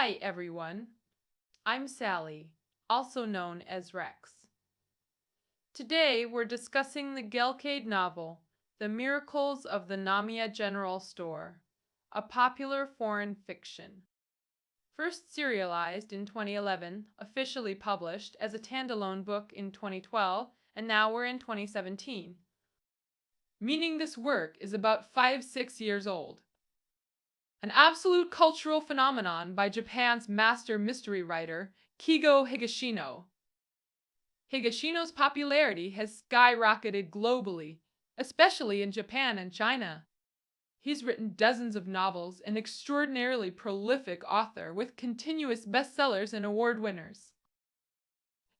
Hi everyone, I'm Sally, also known as Rex. Today we're discussing the Gelcade novel, The Miracles of the Namiya General Store, a popular foreign fiction. First serialized in 2011, officially published as a standalone book in 2012, and now we're in 2017. Meaning this work is about 5-6 years old. An absolute cultural phenomenon by Japan's master mystery writer, Keigo Higashino. Higashino's popularity has skyrocketed globally, especially in Japan and China. He's written dozens of novels, an extraordinarily prolific author with continuous bestsellers and award winners.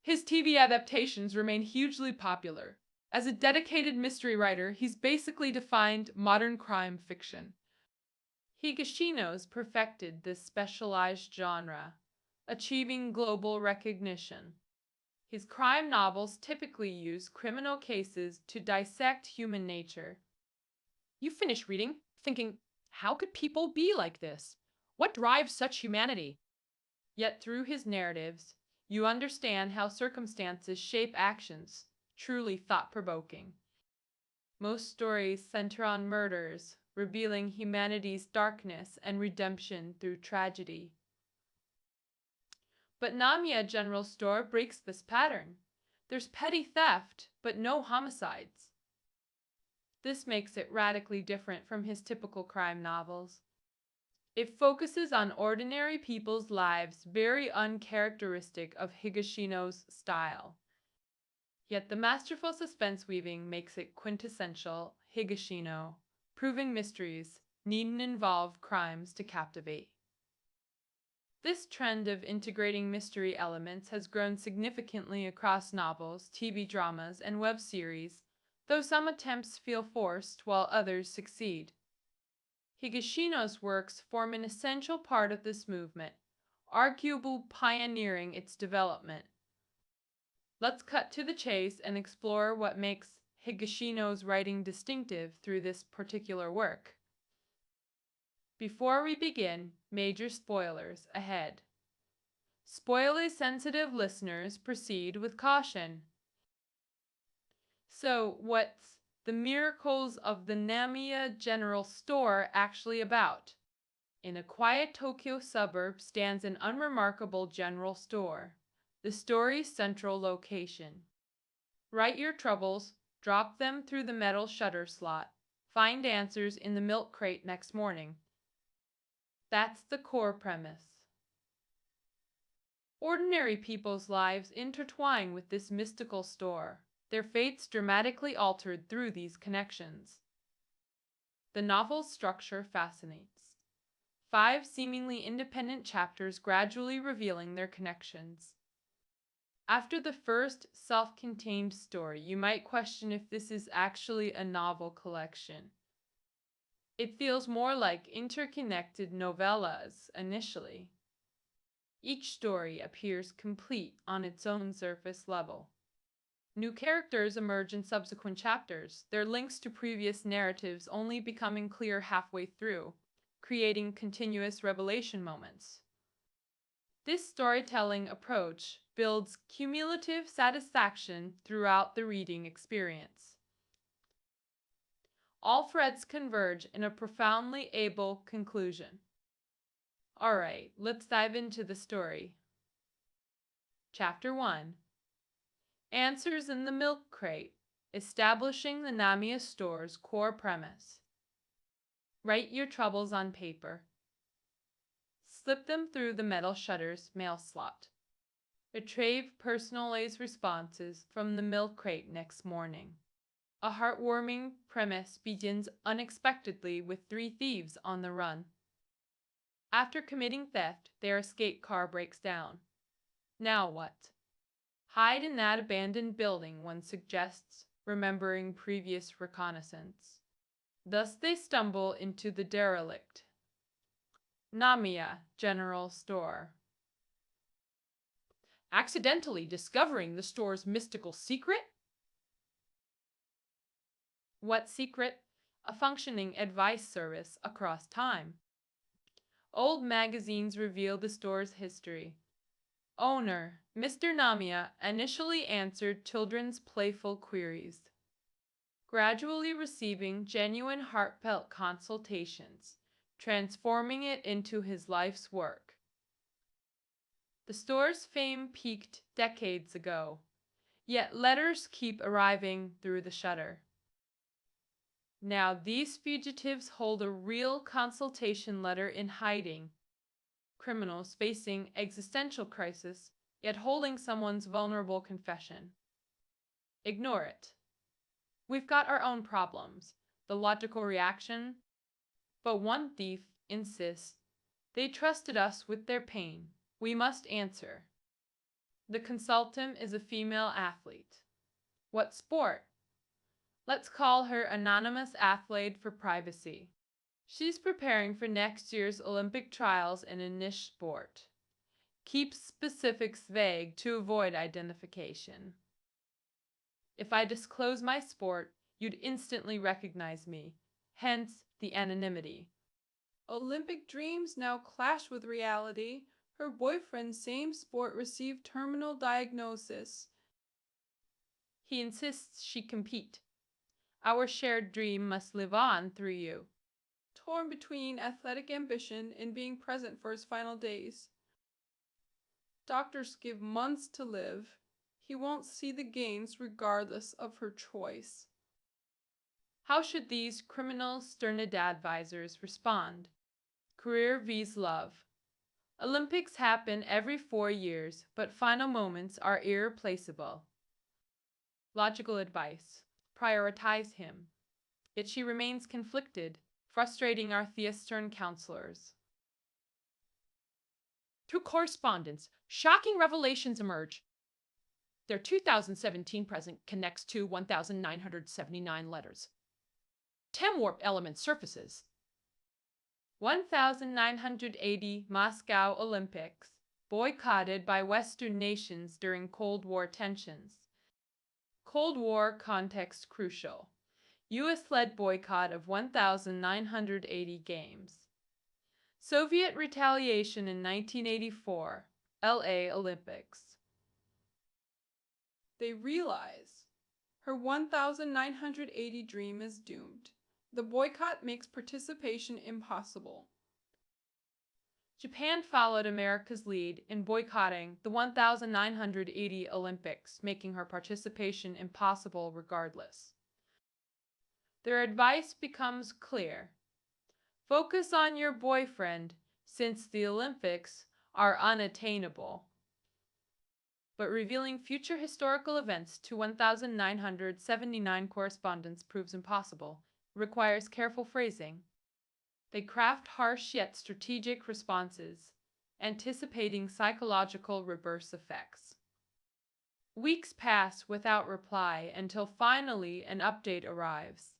His TV adaptations remain hugely popular. As a dedicated mystery writer, he's basically defined modern crime fiction. Higashino's perfected this specialized genre, achieving global recognition. His crime novels typically use criminal cases to dissect human nature. You finish reading, thinking, how could people be like this? What drives such humanity? Yet through his narratives, you understand how circumstances shape actions, truly thought-provoking. Most stories center on murders, revealing humanity's darkness and redemption through tragedy. But Namiya General Store breaks this pattern. There's petty theft, but no homicides. This makes it radically different from his typical crime novels. It focuses on ordinary people's lives, very uncharacteristic of Higashino's style. Yet the masterful suspense weaving makes it quintessential Higashino, proving mysteries needn't involve crimes to captivate. This trend of integrating mystery elements has grown significantly across novels, TV dramas, and web series, though some attempts feel forced while others succeed. Higashino's works form an essential part of this movement, arguably pioneering its development. Let's cut to the chase and explore what makes Higashino's writing distinctive through this particular work. Before we begin, major spoilers ahead. Spoiler-sensitive listeners proceed with caution. So, what's The Miracles of the Namiya General Store actually about? In a quiet Tokyo suburb stands an unremarkable general store, the story's central location. Write your troubles, drop them through the metal shutter slot, find answers in the milk crate next morning. That's the core premise. Ordinary people's lives intertwine with this mystical store, their fates dramatically altered through these connections. The novel's structure fascinates. 5 seemingly independent chapters gradually revealing their connections. After the first self-contained story, you might question if this is actually a novel collection. It feels more like interconnected novellas initially. Each story appears complete on its own surface level. New characters emerge in subsequent chapters, their links to previous narratives only becoming clear halfway through, creating continuous revelation moments. This storytelling approach builds cumulative satisfaction throughout the reading experience. All threads converge in a profoundly able conclusion. Alright, let's dive into the story. Chapter 1. Answers in the Milk Crate, establishing the Namiya Store's core premise. Write your troubles on paper. Slip them through the metal shutter's mail slot. Retrieve personalized responses from the milk crate next morning. A heartwarming premise begins unexpectedly with 3 thieves on the run. After committing theft, their escape car breaks down. Now what? Hide in that abandoned building, one suggests, remembering previous reconnaissance. Thus they stumble into the derelict Namiya General Store. Accidentally discovering the store's mystical secret? What secret? A functioning advice service across time. Old magazines reveal the store's history. Owner, Mr. Namiya, initially answered children's playful queries, gradually receiving genuine heartfelt consultations, transforming it into his life's work. The store's fame peaked decades ago, yet letters keep arriving through the shutter. Now these fugitives hold a real consultation letter in hiding, criminals facing existential crisis, yet holding someone's vulnerable confession. Ignore it. We've got our own problems. The logical reaction? But one thief insists. They trusted us with their pain. We must answer. The consultant is a female athlete. What sport? Let's call her Anonymous Athlete for privacy. She's preparing for next year's Olympic trials in a niche sport. Keep specifics vague to avoid identification. If I disclose my sport, you'd instantly recognize me, hence the anonymity. Olympic dreams now clash with reality. Her boyfriend's same sport received terminal diagnosis. He insists she compete. Our shared dream must live on through you. Torn between athletic ambition and being present for his final days. Doctors give months to live. He won't see the gains regardless of her choice. How should these criminal sternid advisors respond? Career vs. love. Olympics happen every 4 years, but final moments are irreplaceable. Logical advice. Prioritize him. Yet she remains conflicted, frustrating our Theastern counselors. Through correspondence, shocking revelations emerge. Their 2017 present connects to 1,979 letters. Warp element surfaces. 1980 Moscow Olympics, boycotted by Western nations during Cold War tensions. Cold War context crucial. U.S.-led boycott of 1,980 games. Soviet retaliation in 1984, L.A. Olympics. They realize her 1,980 dream is doomed. The boycott makes participation impossible. Japan followed America's lead in boycotting the 1980 Olympics, making her participation impossible regardless. Their advice becomes clear. Focus on your boyfriend, since the Olympics are unattainable. But revealing future historical events to 1,979 correspondents proves impossible. It requires careful phrasing. They craft harsh yet strategic responses, anticipating psychological reverse effects. Weeks pass without reply until finally an update arrives.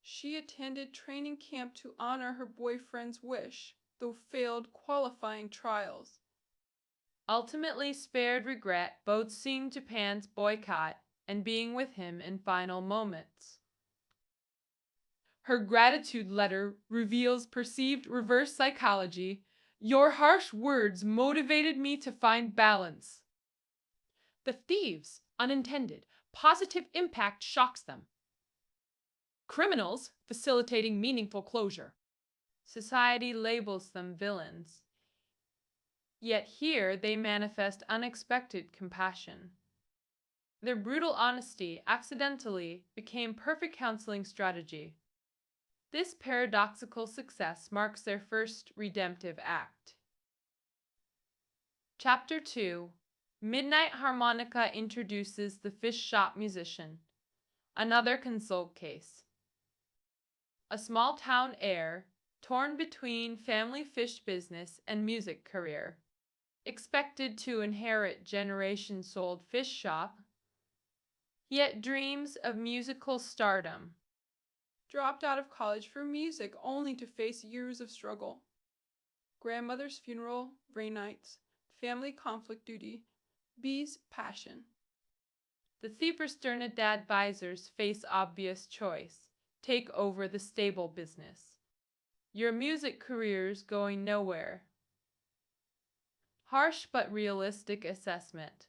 She attended training camp to honor her boyfriend's wish, though failed qualifying trials. Ultimately spared regret, both seeing Japan's boycott and being with him in final moments. Her gratitude letter reveals perceived reverse psychology. Your harsh words motivated me to find balance. The thieves' unintended positive impact shocks them. Criminals facilitating meaningful closure. Society labels them villains. Yet here they manifest unexpected compassion. Their brutal honesty accidentally became perfect counseling strategy. This paradoxical success marks their first redemptive act. Chapter 2. Midnight Harmonica introduces the fish shop musician. Another consult case. A small town heir, torn between family fish business and music career. Expected to inherit generation-sold fish shop, yet dreams of musical stardom. Dropped out of college for music only to face years of struggle. Grandmother's funeral, rain nights, family conflict duty, B's passion. The Thieberstern advisors face obvious choice. Take over the stable business. Your music career's going nowhere. Harsh but realistic assessment.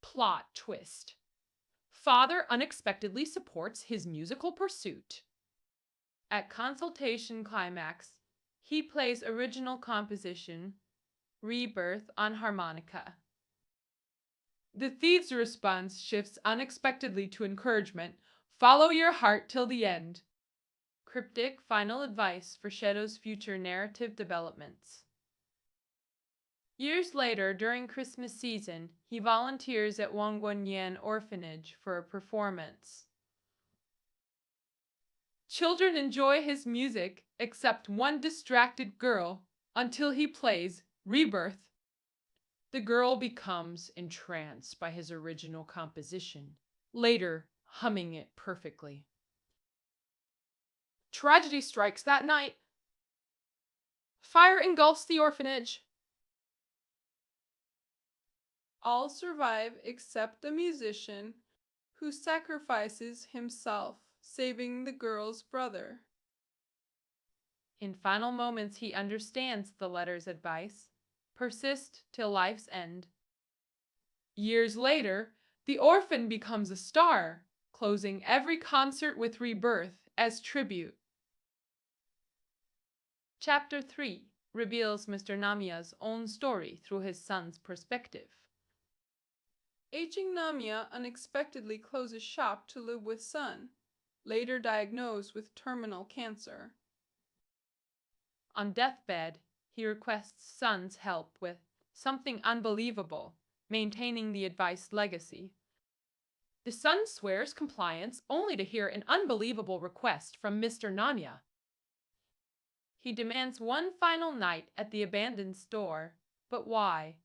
Plot twist. Father unexpectedly supports his musical pursuit. At consultation climax, he plays original composition, Rebirth, on harmonica. The thief's response shifts unexpectedly to encouragement. Follow your heart till the end. Cryptic final advice foreshadows future narrative developments. Years later, during Christmas season, he volunteers at Wangguanyan Orphanage for a performance. Children enjoy his music, except one distracted girl, until he plays Rebirth. The girl becomes entranced by his original composition, later humming it perfectly. Tragedy strikes that night. Fire engulfs the orphanage. All survive except the musician, who sacrifices himself, saving the girl's brother. In final moments, he understands the letter's advice: persist till life's end. Years later, the orphan becomes a star, closing every concert with Rebirth as tribute. Chapter 3 reveals Mr. Namiya's own story through his son's perspective. Aging Namiya unexpectedly closes shop to live with son, later diagnosed with terminal cancer. On deathbed, he requests son's help with something unbelievable: maintaining the advice legacy. The son swears compliance only to hear an unbelievable request from Mr. Namiya. He demands one final night at the abandoned store, but why?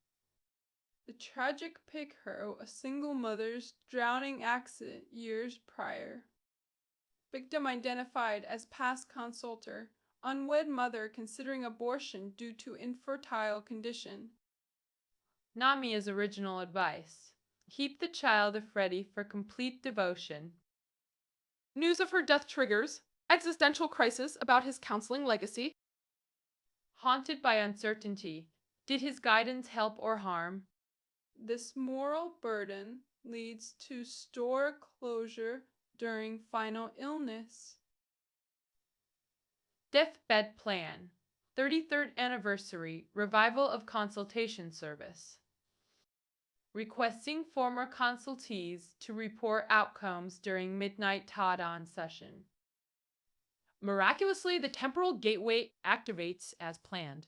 The tragic Picaro, a single mother's drowning accident years prior. Victim identified as past consulter, unwed mother considering abortion due to infertile condition. Namiya's original advice: keep the child ready for complete devotion. News of her death triggers existential crisis about his counseling legacy. Haunted by uncertainty, did his guidance help or harm? This moral burden leads to store closure during final illness. Deathbed plan: 33rd anniversary revival of consultation service. Requesting former consultees to report outcomes during midnight Tadan session. Miraculously, the temporal gateway activates as planned.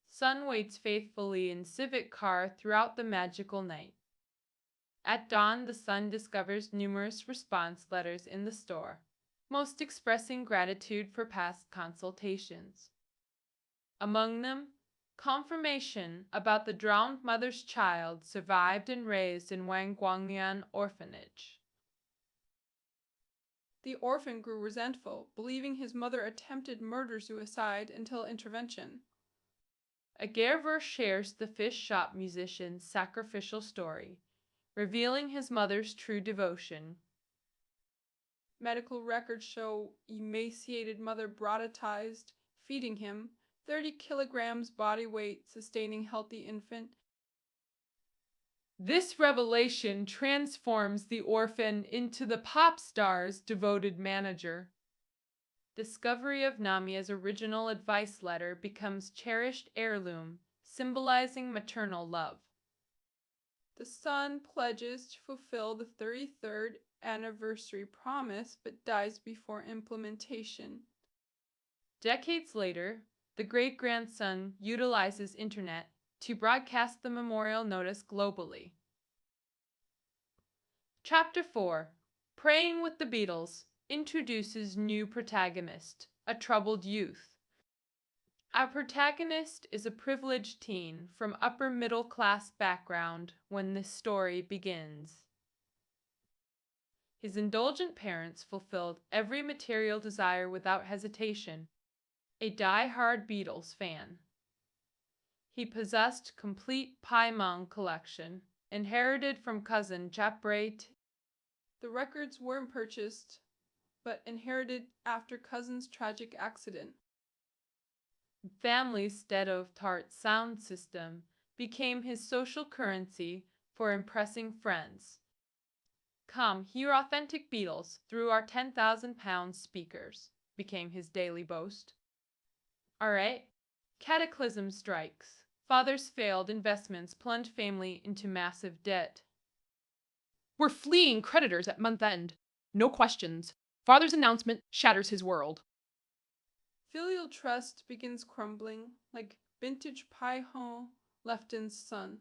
Son waits faithfully in civic car throughout the magical night. At dawn, the son discovers numerous response letters in the store, most expressing gratitude for past consultations. Among them, confirmation about the drowned mother's child survived and raised in Wangguanyan Orphanage. The orphan grew resentful, believing his mother attempted murder-suicide until intervention. Aguirre shares the fish shop musician's sacrificial story, revealing his mother's true devotion. Medical records show emaciated mother brodatized, feeding him 30 kilograms body weight, sustaining healthy infant. This revelation transforms the orphan into the pop star's devoted manager. Discovery of Namiya's original advice letter becomes cherished heirloom, symbolizing maternal love. The son pledges to fulfill the 33rd anniversary promise but dies before implementation. Decades later, the great-grandson utilizes internet to broadcast the memorial notice globally. Chapter 4 Praying with the Beatles introduces new protagonist, a troubled youth. Our protagonist is a privileged teen from upper middle class background when this story begins. His indulgent parents fulfilled every material desire without hesitation. A die-hard Beatles fan. He possessed complete Paimon collection, inherited from cousin Japret. The records weren't purchased, but inherited after cousin's tragic accident. Family's state-of-the-art sound system became his social currency for impressing friends. Come hear authentic Beatles through our 10,000-pound speakers, became his daily boast. Alright, cataclysm strikes. Father's failed investments plunge family into massive debt. We're fleeing creditors at month end. No questions. Father's announcement shatters his world. Filial trust begins crumbling like vintage pie hole left in sun.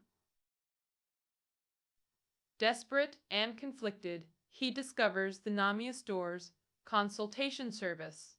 Desperate and conflicted, he discovers the Namiya Store's consultation service.